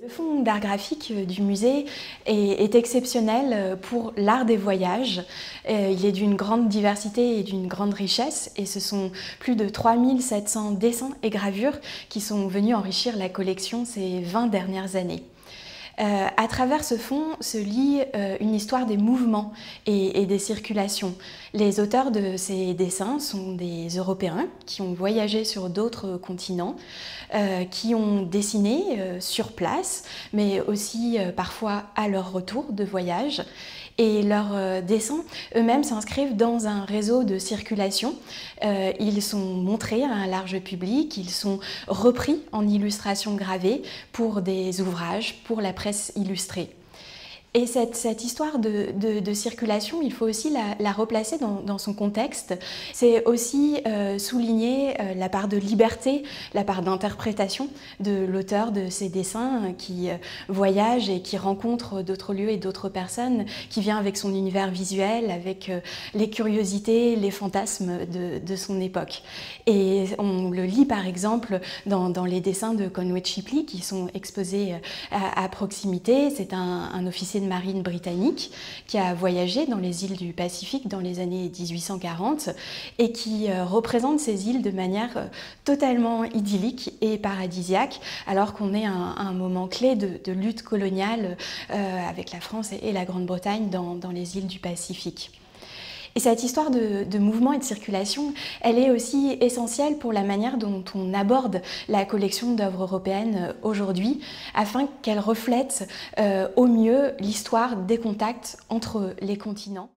Le fonds d'art graphique du musée est exceptionnel pour l'art des voyages. Il est d'une grande diversité et d'une grande richesse et ce sont plus de 3700 dessins et gravures qui sont venus enrichir la collection ces 20 dernières années. À travers ce fonds se lit une histoire des mouvements et des circulations. Les auteurs de ces dessins sont des Européens qui ont voyagé sur d'autres continents, qui ont dessiné sur place, mais aussi parfois à leur retour de voyage. Et leurs dessins eux-mêmes s'inscrivent dans un réseau de circulation. Ils sont montrés à un large public, ils sont repris en illustrations gravées pour des ouvrages, pour la presse illustrée. Et cette histoire de circulation, il faut aussi la replacer dans son contexte. C'est aussi souligner la part de liberté, la part d'interprétation de l'auteur de ces dessins qui voyage et qui rencontre d'autres lieux et d'autres personnes, qui vient avec son univers visuel, avec les curiosités, les fantasmes de son époque. Et on le lit par exemple dans les dessins de Conway Shipley qui sont exposés à proximité. C'est un officier de marine britannique qui a voyagé dans les îles du Pacifique dans les années 1840 et qui représente ces îles de manière totalement idyllique et paradisiaque alors qu'on est à un moment clé de lutte coloniale avec la France et la Grande-Bretagne dans les îles du Pacifique. Et cette histoire de mouvement et de circulation, elle est aussi essentielle pour la manière dont on aborde la collection d'œuvres européennes aujourd'hui, afin qu'elle reflète au mieux l'histoire des contacts entre les continents.